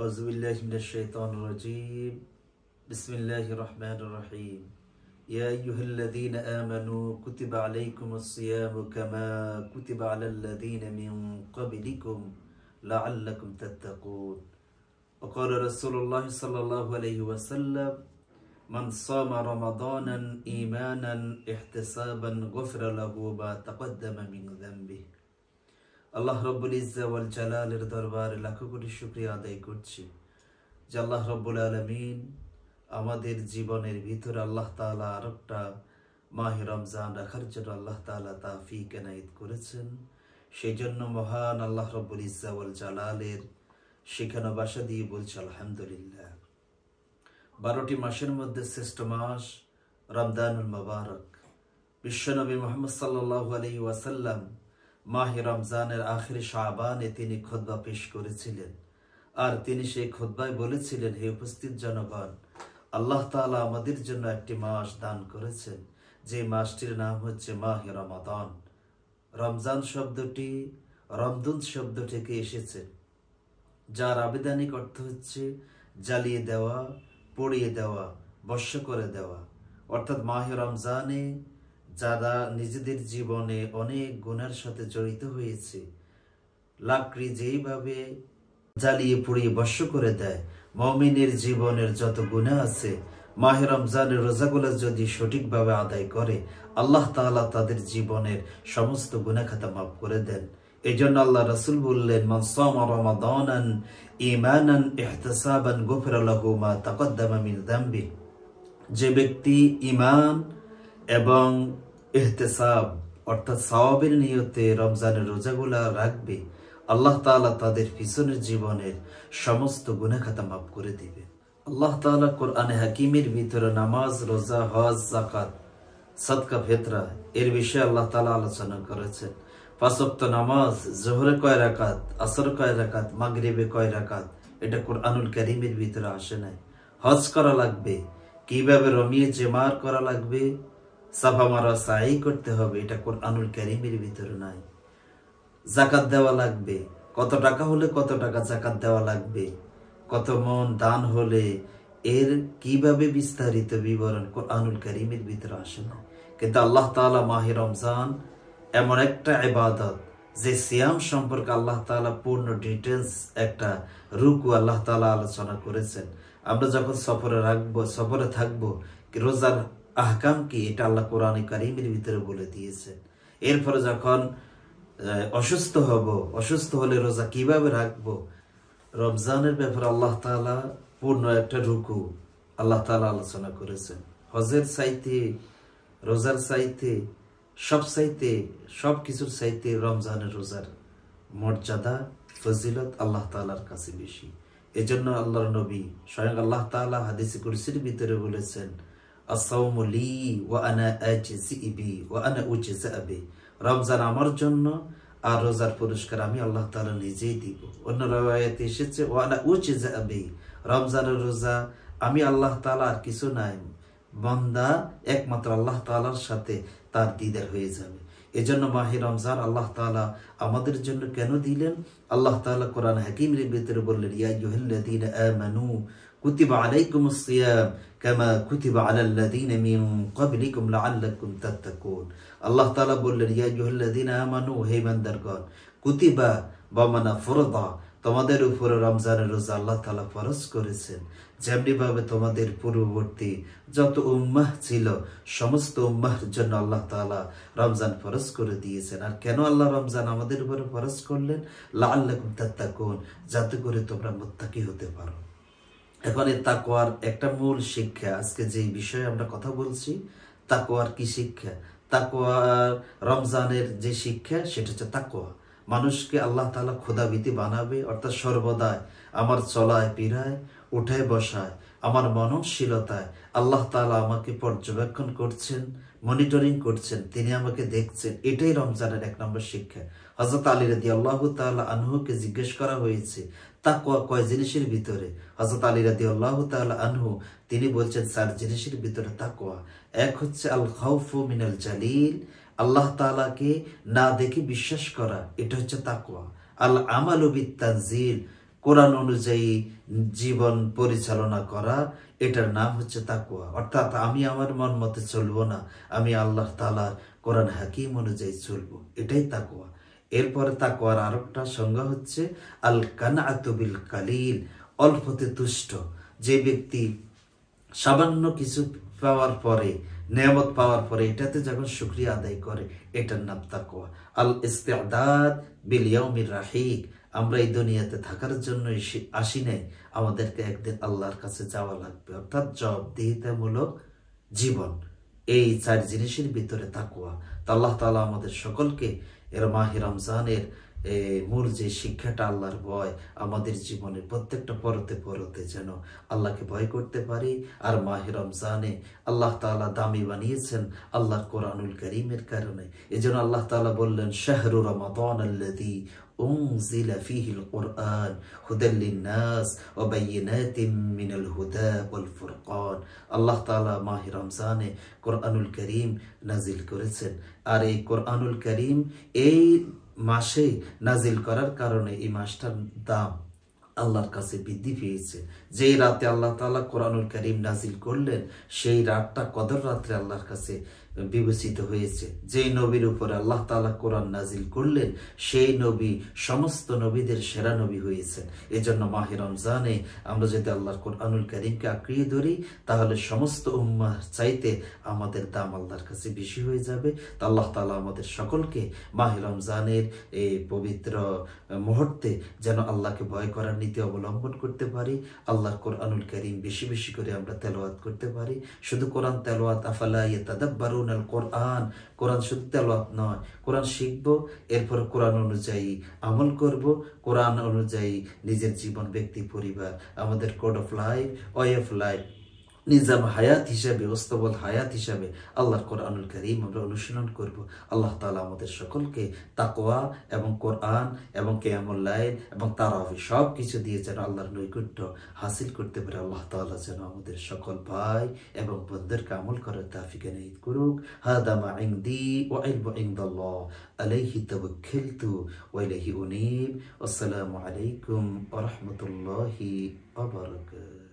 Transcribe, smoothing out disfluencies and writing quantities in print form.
আউযুবিল্লাহি মিনাশ শাইতানির রাজীম। বিসমিল্লাহির রহমানির রহিম। ইয়া আইয়ুহাল্লাযীনা আমানু কুতিবা আলাইকুমুস সিয়ামু কামা কুতিবা আলাল্লাযীনা মিন ক্বাবলিকুম লাআল্লাকুম তাত্তাকুন। ওয়া ক্বালা রাসূলুল্লাহি সাল্লাল্লাহু আলাইহি ওয়াসাল্লাম মান সামা রমাদানান ঈমানান ইহতিসাবান গুফিরা লাহু মা তাকদ্দামা মিন যামবিহি। আল্লাহ রব্বুল ইজ্জা ওয়াল জালালের দরবারে লাখো কোটি শুকরিয়া আদায় করছি যে আল্লাহ রব্বুল আলামিন আমাদের জীবনের ভিতরে আল্লাহ তাআলা আরেকটা মাহে রমজান রাখার জন্য আল্লাহ তাআলা তৌফিক এনায়েত করেছেন। সেই জন্য মহান আল্লাহ রব্বুল ইজ্জা ওয়াল জালালের শিখানো ভাষা দিয়ে বলছি আলহামদুলিল্লাহ। 12টি মাসের মধ্যে শ্রেষ্ঠ মাস রমজানুল মুবারক। বিশ্বনবী মুহাম্মদ সাল্লাল্লাহু আলাইহি ওয়াসাল্লাম মাহে রমজানের আখির শাবানে তিনি খুতবা পেশ করেছিলেন। আর তিনি সেই খুতবায় বলেছিলেন, হে উপস্থিত জনগণ, আল্লাহ তাআলা আমাদের জন্য একটি মাস দান করেছেন, যে মাসটির নাম হচ্ছে মাহে রমাদান। রমজান শব্দটি রমদুন শব্দ থেকে এসেছে, যার আবিধানিক অর্থ হচ্ছে জ্বালিয়ে দেওয়া, পড়িয়ে দেওয়া, বর্ষ করে দেওয়া। অর্থাৎ মাহে রমজানে যারা নিজেদের জীবনে অনেক গুনার সাথে জড়িত হয়েছে, লাকড়ি যেইভাবে জ্বালিয়ে পুড়িয়ে বর্ষ করে দেয়, মুমিনের জীবনের যত গুনাহ আছে মাহে রমজানের রোজাগুলো যদি সঠিকভাবে আদায় করে, আল্লাহ তাআলা তাদের জীবনের সমস্ত গুনাহ খাতা মাফ করে দেন। এই জন্য আল্লাহ রাসূল বললেন, মান সামা রমাদানান ঈমানান ইহতিসাবান গুফিরা লাহু মা তাকদ্দামা মিন যামবিহি। যে ব্যক্তি ঈমান এবং ইহতিসাব অর্থাৎ সওয়াবের নিয়তে রমজানের রোজাগুলা রাখবে, আল্লাহ তাআলা তাদের পিছনের জীবনের সমস্ত গুনাহ খাতা মাফ করে দিবে। আল্লাহ তাআলা কোরআনে হাকিমের ভিতরে নামাজ, রোজা, হজ, যাকাত, সাদকা, ফিতরা এর বিষয়ে আল্লাহ তাআলা আলোচনা করেছেন। 5 ওয়াক্ত নামাজ, যোহরে কয় রাকাত, আসর কয় রাকাত, মাগরিবে কয় রাকাত, এটা কোরআনুল কারীমের ভিতরে আসে নাই। হজ করা লাগবে, কিভাবে রমিয়ে জেমার করা লাগবে, সাফা মারা সাই করতে হবে, এটা কোরআনুল কারীমের ভিতরে নাই। যাকাত দেওয়া লাগবে, কত টাকা হলে কত টাকা যাকাত দেওয়া লাগবে, কত মন দান হলে এর কিভাবে বিস্তারিত বিবরণ কোরআনুল কারীমের ভিতরে আসে না। কিন্তু আল্লাহ তাআলা মাহে রমজান এমন একটা ইবাদত, যে সিয়াম সম্পর্কে আল্লাহ তাআলা পূর্ণ ডিটেইলস একটা রুকু আল্লাহ তাআলা আলোচনা করেছেন। আমরা যখন সফরে থাকবো, রোজার আহকাম কি এটা আল্লাহ কোরআনে কারীমের ভিতরে বলে দিয়েছেন। এরপরে যখন অসুস্থ হব, অসুস্থ হলে রোজা কিভাবে রাখবো, রমজানের ব্যাপারে আল্লাহ তাআলা পূর্ণ একটা রুকু আল্লাহ তাআলা আলোচনা করেছেন। হজের চাইতে, রোজার চাইতে, সব কিছুর চাইতে রমজানের রোজার মর্যাদা, ফজিলত আল্লাহ তাআলার কাছে বেশি। এজন্য আল্লাহর নবী স্বয়ং আল্লাহ তাআলা হাদিসে কুরসির ভিতরে বলেছেন, আস-সাওমু লি ওয়া আনা আজজি বি ওয়া আনা উজজা বি। রমজান আমার জন্য আর রোজার পুরস্কার আমি আল্লাহ তাআলা নিজেই দিব। অন্য riwayate এসেছে ওয়া আনা উজজা বি, রমজানের রোজা আমি আল্লাহ তাআলা আর কিছু নাই, বান্দা একমাত্র আল্লাহ তাআলার সাথে তার দিদার হয়ে যাবে। এজন্য মাহে রমজান আল্লাহ তাআলা আমাদের জন্য কেন দিলেন? আল্লাহ তাআলা কোরআন হাকিমের ভিতরে বললেন, ইয়া আইয়ুহাল্লাযীনা আমানু কুতিবা আলাইকুমুস সিয়াম কামা কুতিবা আলাল্লাযীনা মিন ক্বাবলিকুম লাআল্লাকুম তাত্তাকুন। আল্লাহ তাআলা বললেন, ইয়া আইয়ুহাল্লাযীনা আমানু, হে ইমানদারগণ, কুতিবা বা মানা ফরদা, তোমাদের উপরে রমজানের রোজা আল্লাহ তাআলা ফরজ করেছেন, যেমনি ভাবে তোমাদের পূর্ববর্তী যত উম্মাহ ছিল সমস্ত উম্মাহর জন্য আল্লাহ তাআলা রমজান ফরজ করে দিয়েছেন। আর কেন আল্লাহ রমজান আমাদের উপরে ফরজ করলেন? লাআল্লাকুম তাত্তাকুন, যাতে করে তোমরা মুত্তাকি হতে পারো। এখন এই তাকওয়ার একটা মূল শিক্ষা, আজকে যে বিষয়ে আমরা কথা বলছি, তাকওয়ার কি শিক্ষা? তাকওয়ার রমজানের যে শিক্ষা সেটা হচ্ছে তাকওয়া। মানুষকে আল্লাহ তাআলা খোদাভীতি বানাবে, অর্থাৎ সর্বদাই আমার চলায় ফিরায়, উঠায় বসায়, আমার মননশীলতায় আল্লাহ তাআলা আমাকে পর্যবেক্ষণ করছেন, মনিটরিং করছেন, তিনি আমাকে দেখছেন। এটাই রমজানের 1 নম্বর শিক্ষা। হযরত আলী রাদিয়াল্লাহু তাআলা আনহুকে জিজ্ঞেস করা হয়েছে, তাকওয়া কয় জিনিসের ভিতরে? হযরত আলী রাদিয়াল্লাহু তাআলা আনহু তিনি বলছেন 4 জিনিসের ভিতরে তাকওয়া। এক হচ্ছে আল খাউফু মিনাল জালিল, আল্লাহ তাআলাকে না দেখে বিশ্বাস করা, এটা হচ্ছে তাকওয়া। আল আমালু বিত তানজিল, কোরআন অনুযায়ী জীবন পরিচালনা করা, এটার নাম হচ্ছে তাকওয়া। অর্থাৎ আমি আমার মন মতে চলবো না, আমি আল্লাহ তাআলার কোরআন হাকিম অনুযায়ী চলবো, এটাই তাকওয়া। এরপরে তাকওয়ার আরেকটা সংজ্ঞা হচ্ছে আল কানাআতু বিল কালিল, অল্পতে তুষ্ট। যে ব্যক্তি সামান্য কিছু পাওয়ার পরে, নেয়ামত পাওয়ার পরে এটাতে যখন শুকরিয়া আদায় করে, এটার নাম তাকওয়া। আল ইস্তিআদাদ বিল ইয়াউমির রাহিক, আমরা এই দুনিয়াতে থাকার জন্য আসি নাই, আমাদেরকে একদিন আল্লাহর কাছে যাওয়া লাগবে, অর্থাৎ জবাবদিহিতামূলক জীবন। এই 4 জিনিসের ভিতরে তাকওয়া। তো আল্লাহ তাআলা আমাদের সকলকে এর মাহে রমজানের মূল যে শিক্ষাটা আল্লাহর ভয়, আমাদের জীবনের প্রত্যেকটা পরতে পরতে যেন আল্লাহকে ভয় করতে পারি। আর মাহে রমজানে আল্লাহ তাআলা দামি বানিয়েছেন আল্লাহর কোরআনুল কারীমের কারণে। এজন্য আল্লাহ তাআলা বললেন, শাহরু রমাদান আল্লাযী উনজিলা ফীহিল কুরআন হুদাল লিন-নাস ওয়া বায়িনাতিন মিনাল হুদা ওয়াল ফুরকান। আল্লাহ তাআলা মাহে রমজানে কোরআনুল কারীম নাজিল করেছেন। আর এই কোরআনুল কারীম এই মাসে নাজিল করার কারণে এই মাসটার দাম আল্লাহর কাছে বৃদ্ধি পেয়েছে। যেই রাতে আল্লাহ তাআলা কোরআনুল কারীম নাজিল করলেন, সেই রাতটা কদর রাত্রে আল্লাহর কাছে বিবেচিত হয়েছে। যেই নবীর উপরে আল্লাহ তাআলা কোরআন নাজিল করলেন, সেই নবী সমস্ত নবীদের সেরা নবী হয়েছেন। এজন্য মাহে রমজানে আমরা যদি আল্লাহর কোরআনুল কারীমকে আঁকড়িয়ে ধরি, তাহলে সমস্ত উম্মাহ চাইতে আমাদের দাম আল্লাহর কাছে বেশি হয়ে যাবে। তো আল্লাহ তাআলা আমাদের সকলকে মাহে রমজানের এই পবিত্র মুহূর্তে যেন আল্লাহকে ভয় করার নীতি অবলম্বন করতে পারি, আল্লাহর কোরআনুল কারীম বেশি বেশি করে আমরা তেলাওয়াত করতে পারি। শুধু কোরআন তেলাওয়াত, আফালা ইয়াতাদাব্বারুনাল কোরআন, কোরআন শুধু তেলাওয়াত নয়, কোরআন শিখবো, এরপর কোরআন অনুযায়ী আমল করব, কোরআন অনুযায়ী নিজের জীবন, ব্যক্তি, পরিবার, আমাদের code of life, way of life, Nizam হায়াত হিসাবে, অস্তবল হায়াত হিসাবে আল্লাহর কোরআনুল কারীম আমরা অনুশীলন করব। আল্লাহ তাআলা আমাদের সকলকে তাকওয়া এবং কোরআন এবং কিয়ামুল লাইল এবং তারাবি সব কিছু দিয়ে যেন আল্লাহর নৈকট্য হাসিল করতে পারে। আল্লাহ তাআলা যেন আমাদের সকল ভাই এবং বোনদেরকে আমল করার তৌফিক এনায়েত করুক। হাদা মা ইনদি ওয়া ইলমু ইনদাল্লাহ, আলাইহি তাওয়াক্কালতু ওয়া ইলাইহি উনীব। আসসালামু আলাইকুম ওয়া রাহমাতুল্লাহি ওয়া বারাকাতুহু।